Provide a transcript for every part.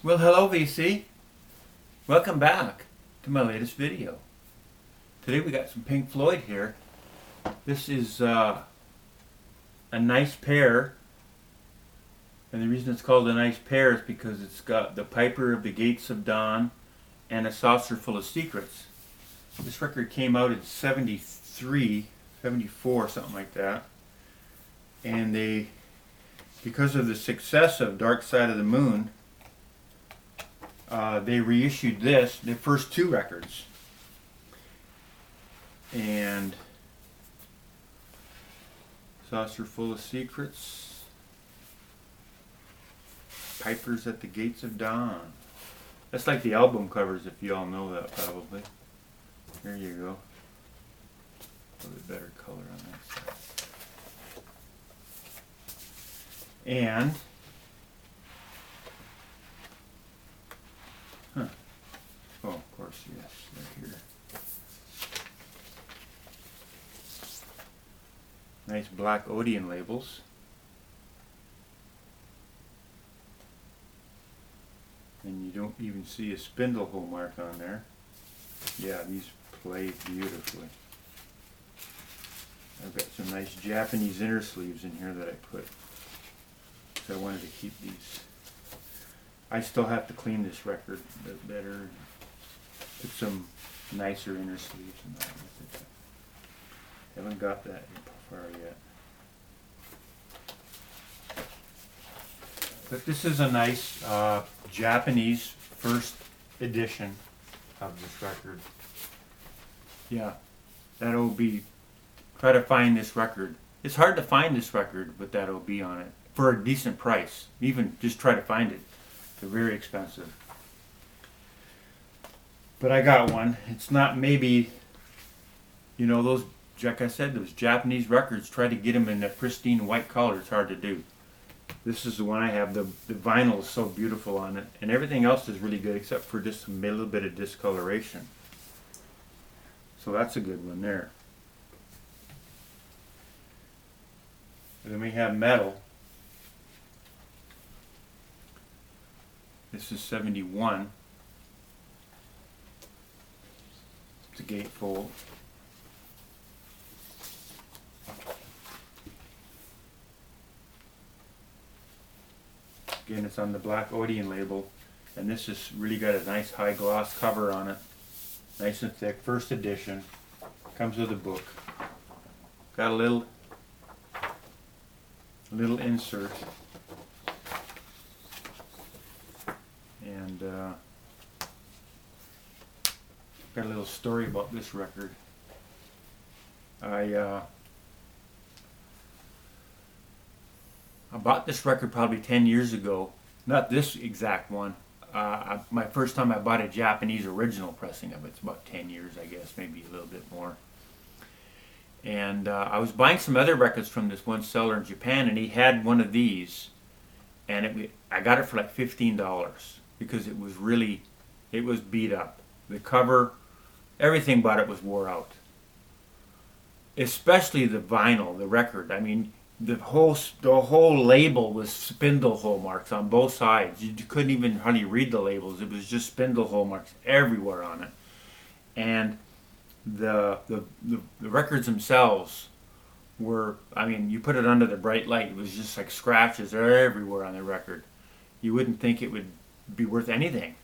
Well, hello VC. Welcome back to my latest video. Today we got some Pink Floyd here. This is a nice pair, and the reason it's called a nice pair is because it's got the Piper of the Gates of Dawn and A Saucer Full of Secrets. This record came out in 73, 74, something like that. And they, because of the success of Dark Side of the Moon, they reissued this, the first two records. And Saucer Full of Secrets, Pipers at the Gates of Dawn. That's like the album covers, if you all know that probably. There you go. A little bit better color on that side. And oh, of course, yes, they're here. Nice black Odeon labels. And you don't even see a spindle hole mark on there. Yeah, these play beautifully. I've got some nice Japanese inner sleeves in here that I put. So I wanted to keep these. I still have to clean this record a bit better. Put some nicer inner sleeves in that. Haven't got that far yet. But this is a nice Japanese first edition of this record. Yeah, that OB. Try to find this record. It's hard to find this record with that OB on it for a decent price. Even just try to find it. They're very expensive. But I got one. It's not maybe, you know, those, like I said, those Japanese records, try to get them in that pristine white color. It's hard to do. This is the one I have. The vinyl is so beautiful on it. And everything else is really good except for just a little bit of discoloration. So that's a good one there. And then we have Meddle. This is 71. It's a gatefold. Again, it's on the black Odeon label, and this has really got a nice high gloss cover on it. Nice and thick, first edition. Comes with a book. Got a little insert. And got a little story about this record. I bought this record probably 10 years ago. Not this exact one. My first time I bought a Japanese original pressing of it. It's about 10 years, I guess, maybe a little bit more. And I was buying some other records from this one seller in Japan, and he had one of these. And I got it for like $15 because it was beat up. The cover, everything about it was wore out. Especially the vinyl, the record. I mean, the whole label was spindle hole marks on both sides. You couldn't even hardly read the labels. It was just spindle hole marks everywhere on it. And the records themselves were, I mean, you put it under the bright light, it was just like scratches everywhere on the record. You wouldn't think it would be worth anything.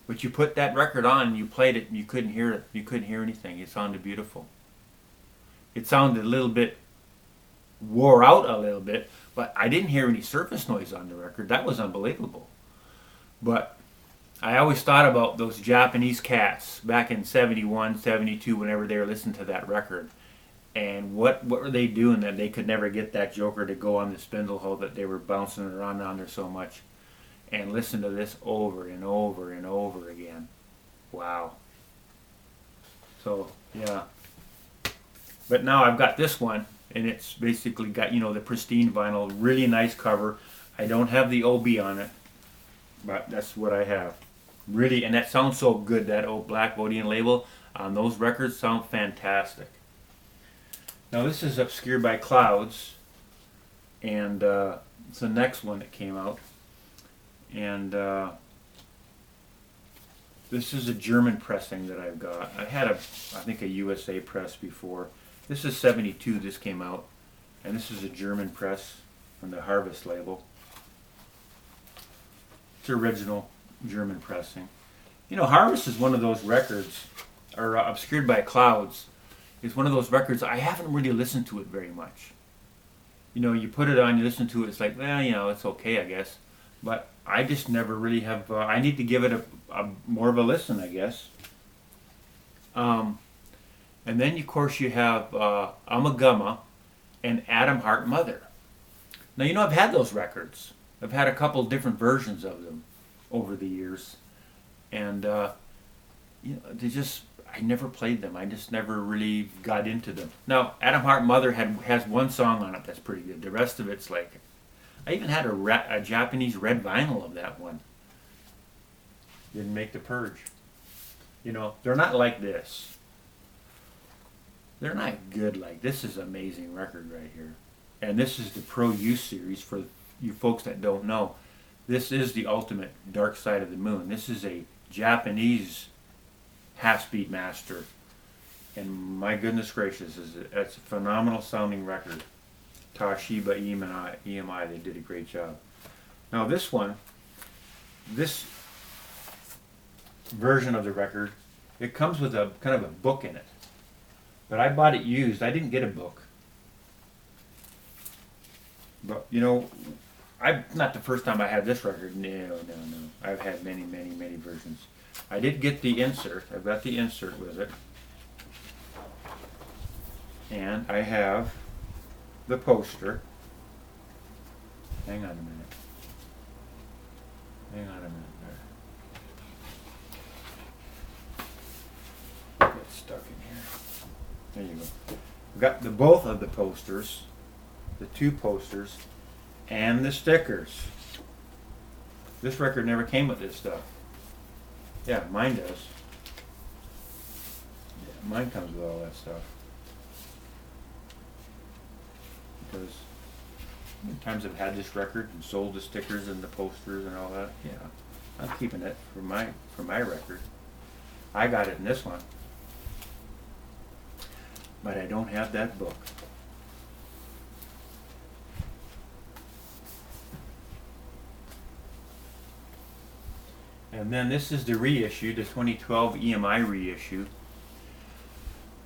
But you put that record on and you played it and you couldn't hear it. You couldn't hear anything. It sounded beautiful. It sounded a little bit wore out a little bit, but I didn't hear any surface noise on the record. That was unbelievable. But I always thought about those Japanese cats back in 71, 72, whenever they were listening to that record. And what were they doing that they could never get that joker to go on the spindle hole that they were bouncing around on there so much? And listen to this over and over and over again. Wow. So, yeah. But now I've got this one. And it's basically got, you know, the pristine vinyl, really nice cover. I don't have the OB on it, but that's what I have. Really, and that sounds so good, that old black Odeon label on those records sound fantastic. Now this is Obscured by Clouds, and it's the next one that came out. And This is a German pressing that I've got. I had I think a USA press before. This is 72, this came out. And this is a German press on the Harvest label. It's original German pressing. You know, Harvest is one of those records, or Obscured by Clouds, is one of those records I haven't really listened to it very much. You know, you put it on, you listen to it, it's like, well, you know, it's okay, I guess. But I just never really have, I need to give it a more of a listen, I guess. And then, of course, you have Amagama and Adam Hart Mother. Now, you know, I've had those records. I've had a couple different versions of them over the years. And, you know, I never played them. I just never really got into them. Now, Adam Hart Mother has one song on it that's pretty good. The rest of it's like, I even had a Japanese red vinyl of that one. Didn't make the purge. You know, they're not like this. They're not good like this. Is an amazing record right here. And this is the Pro Use series for you folks that don't know. This is the ultimate Dark Side of the Moon. This is a Japanese half-speed master. And my goodness gracious, it's a phenomenal sounding record. Toshiba, EMI, they did a great job. Now this one, this version of the record, it comes with a kind of a book in it. But I bought it used. I didn't get a book. But, you know, not the first time I had this record. No. I've had many versions. I did get the insert. I've got the insert with it. And I have the poster. Hang on a minute. There. Get stuck in here. There you go. I've got both of the posters, the two posters, and the stickers. This record never came with this stuff. Yeah, mine does. Yeah, mine comes with all that stuff. Because many times I've had this record and sold the stickers and the posters and all that. Yeah, I'm keeping it for my record. I got it in this one, but I don't have that book. And then this is the reissue, the 2012 EMI reissue.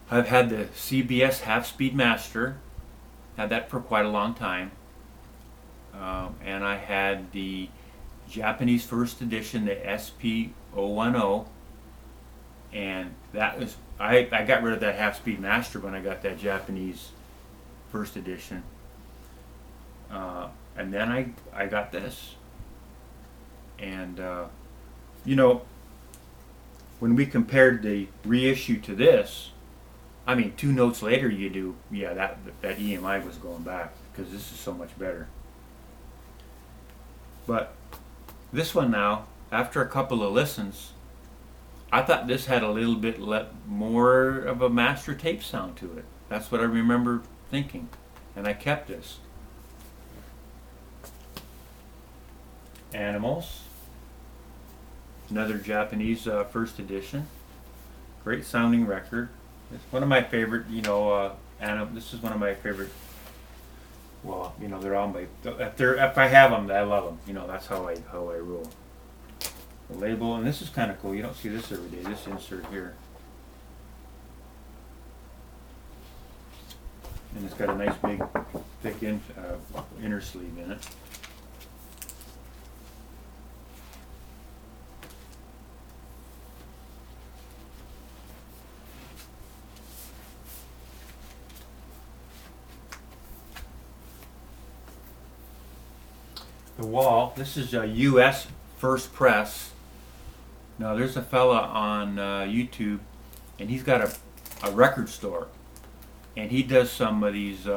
I've had the CBS Half-Speed Master. Had that for quite a long time. And I had the Japanese first edition, the SP010. And that was, I got rid of that Half-Speed Master when I got that Japanese first edition. And then I got this. And, you know, when we compared the reissue to this, I mean, 2 notes later you do, yeah, that EMI was going back, because this is so much better. But this one now, after a couple of listens, I thought this had a little bit more of a master tape sound to it. That's what I remember thinking, and I kept this. Animals, another Japanese first edition, great sounding record. It's one of my favorite, you know, this is one of my favorite, well, you know, they're all my, if I have them, I love them. You know, that's how I roll. The label, and this is kind of cool. You don't see this every day, this insert here. And it's got a nice big, thick inner sleeve in it. The wall, this is a U.S. first press. Now there's a fella on YouTube, and he's got a record store, and he does some of these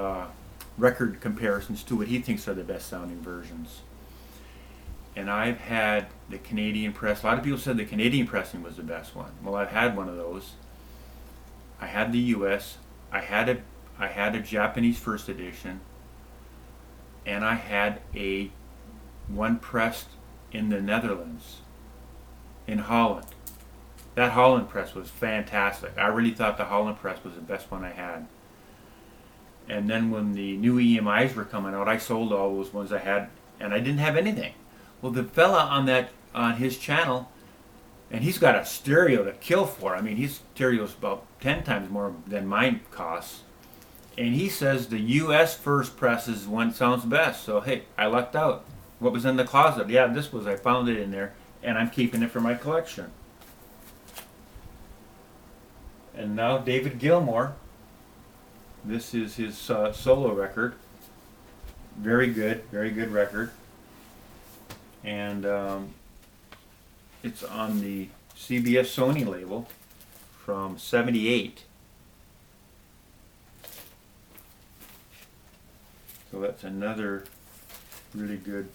record comparisons to what he thinks are the best sounding versions. And I've had the Canadian press. A lot of people said the Canadian pressing was the best one. Well, I've had one of those. I had the U.S. I had a Japanese first edition, and I had one pressed in the Netherlands, in Holland. That Holland press was fantastic. I really thought the Holland press was the best one I had. And then when the new EMIs were coming out, I sold all those ones I had, and I didn't have anything. Well, the fella on his channel, and he's got a stereo to kill for. I mean, his stereo's about 10 times more than mine costs. And he says the U.S. first press is one sounds best. So hey, I lucked out. What was in the closet? Yeah, this was. I found it in there, and I'm keeping it for my collection. And now David Gilmour. This is his solo record. Very good record. And it's on the CBS Sony label from '78. So that's another really good,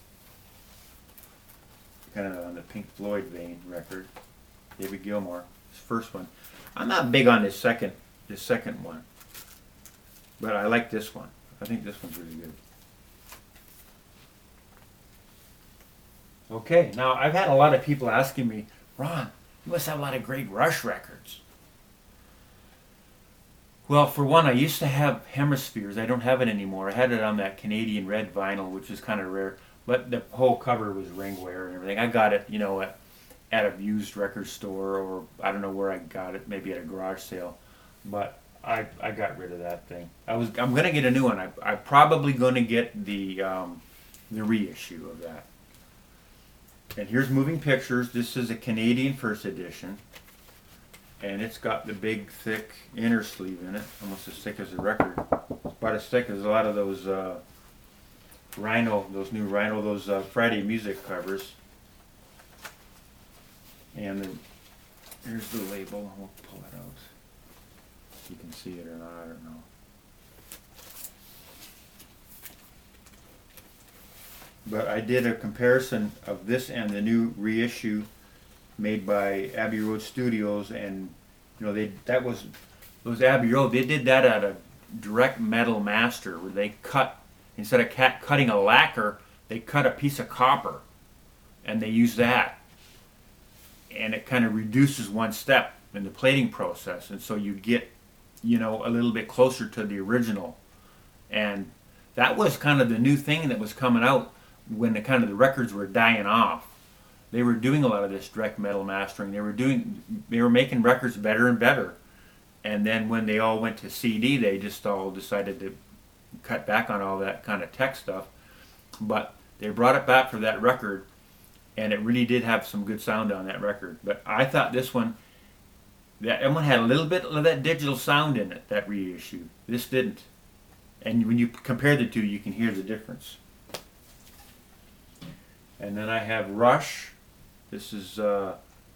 kind of on the Pink Floyd vein record. David Gilmour, his first one. I'm not big on this second one, but I like this one. I think this one's really good. Okay, now I've had a lot of people asking me, Ron, you must have a lot of great Rush records. Well, for one, I used to have Hemispheres. I don't have it anymore. I had it on that Canadian red vinyl, which is kind of rare, but the whole cover was ringware and everything. I got it, at a used record store, or I don't know where I got it, maybe at a garage sale, but I got rid of that thing. I'm gonna get a new one. I'm probably gonna get the reissue of that. And here's Moving Pictures. This is a Canadian first edition, and it's got the big thick inner sleeve in it, almost as thick as the record. About as thick as a lot of those new Rhino, Friday music covers. And here's the label. We'll pull it out. If you can see it or not, I don't know. But I did a comparison of this and the new reissue made by Abbey Road Studios, and those Abbey Road, they did that at a direct metal master where they cut, instead of cutting a lacquer, they cut a piece of copper, and they use that. And it kind of reduces one step in the plating process, and so you get, a little bit closer to the original. And that was kind of the new thing that was coming out when the records were dying off. They were doing a lot of this direct metal mastering. They were making records better and better. And then when they all went to CD, they just all decided to cut back on all that kind of tech stuff. But they brought it back for that record, and it really did have some good sound on that record. But I thought that one had a little bit of that digital sound in it, that reissue. This didn't. And when you compare the two, you can hear the difference. And then I have Rush. This is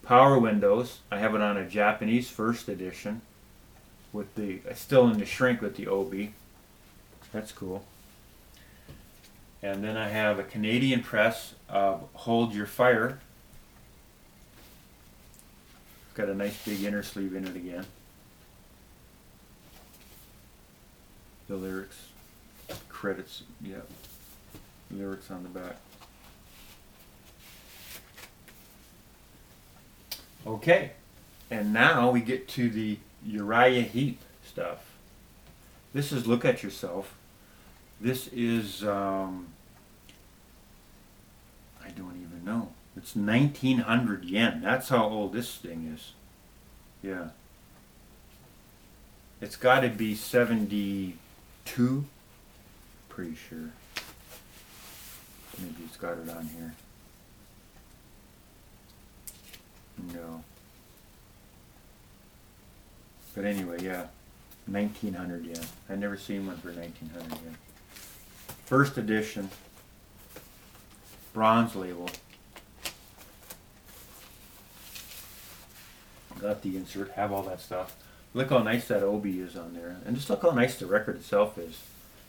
Power Windows. I have it on a Japanese first edition, with still in the shrink with the OB. That's cool. And then I have a Canadian press of Hold Your Fire. Got a nice big inner sleeve in it again. The lyrics, credits, yeah. Lyrics on the back. Okay, and now we get to the Uriah Heep stuff. This is Look at Yourself. This is, I don't even know. It's 1900 yen. That's how old this thing is. Yeah. It's got to be 72. Pretty sure. Maybe it's got it on here. No. But anyway, yeah. 1900 yen. I've never seen one for 1900 yen. First edition. Bronze label. Got the insert, have all that stuff. Look how nice that OB is on there. And just look how nice the record itself is.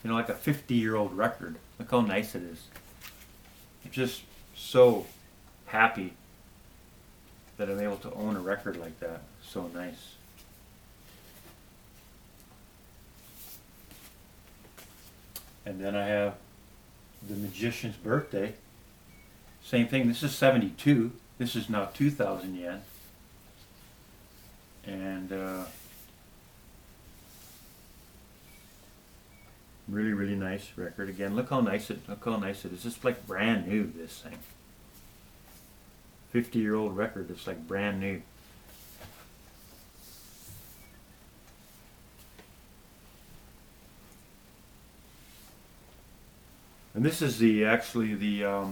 Like a 50-year-old record. Look how nice it is. I'm just so happy that I'm able to own a record like that. So nice. And then I have The Magician's Birthday. Same thing. This is 72. This is now 2,000 yen. And really, really nice record. Again, look how nice it is. It's like brand new, this thing. 50-year-old record. It's like brand new. And this is actually the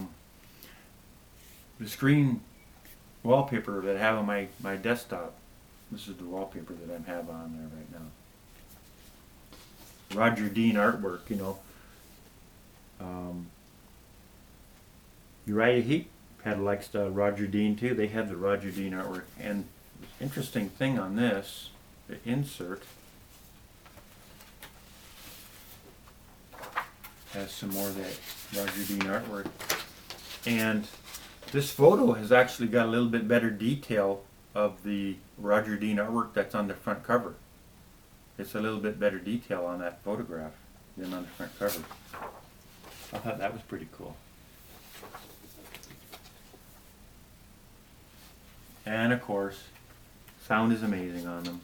screen wallpaper that I have on my desktop. This is the wallpaper that I have on there right now. Roger Dean artwork, you know. Uriah Heep had likes Roger Dean too. They had the Roger Dean artwork. And the interesting thing on this, the insert has some more of that Roger Dean artwork. And this photo has actually got a little bit better detail of the Roger Dean artwork that's on the front cover. It's a little bit better detail on that photograph than on the front cover. I thought that was pretty cool. And of course, sound is amazing on them.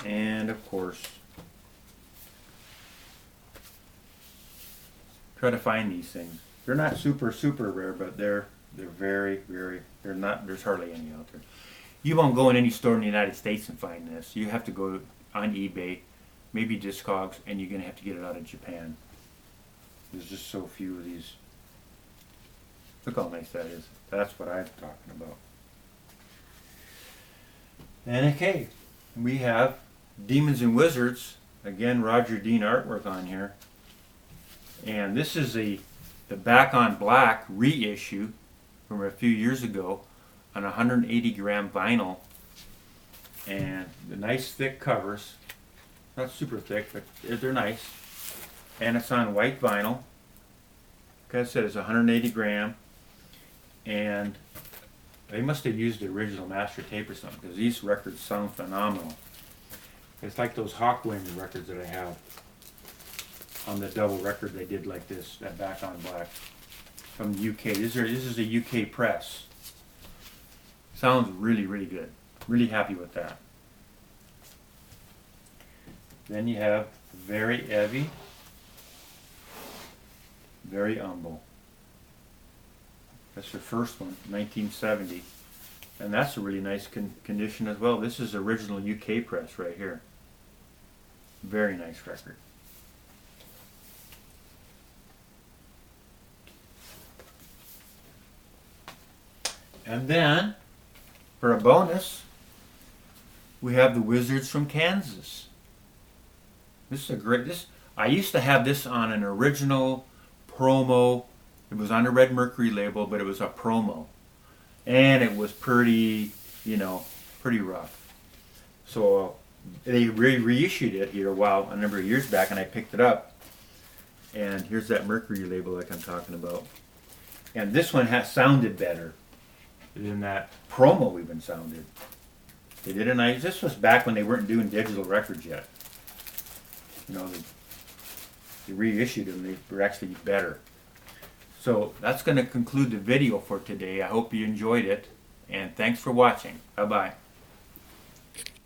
And of course, try to find these things. They're not super rare, but they're very, there's hardly any out there. You won't go in any store in the United States and find this. You have to go on eBay, maybe Discogs, and you're going to have to get it out of Japan. There's just so few of these. Look how nice that is. That's what I'm talking about. And okay, we have Demons and Wizards. Again, Roger Dean artwork on here. And this is the Back on Black reissue from a few years ago on 180 gram vinyl. And the nice thick covers. Not super thick, but they're nice. And it's on white vinyl. Like I said, it's 180 gram. And they must have used the original master tape or something, because these records sound phenomenal. It's like those Hawkwind records that I have. On the double record they did like this, that Back on Black from the UK. This is a UK press. Sounds really, really good. Really happy with that. Then you have Very Heavy, Very Humble. That's the first one, 1970. And that's a really nice condition as well. This is original UK press right here. Very nice record. And then, for a bonus, we have the Wizards from Kansas. This is a great, I used to have this on an original promo. It was on a Red Mercury label, but it was a promo. And it was pretty, pretty rough. So they reissued it here a number of years back, and I picked it up. And here's that Mercury label like I'm talking about. And this one sounded better than that promo even sounded. They did a nice, this was back when they weren't doing digital records yet. They reissued them, they were actually better. So that's going to conclude the video for today. I hope you enjoyed it, and thanks for watching. Bye-bye.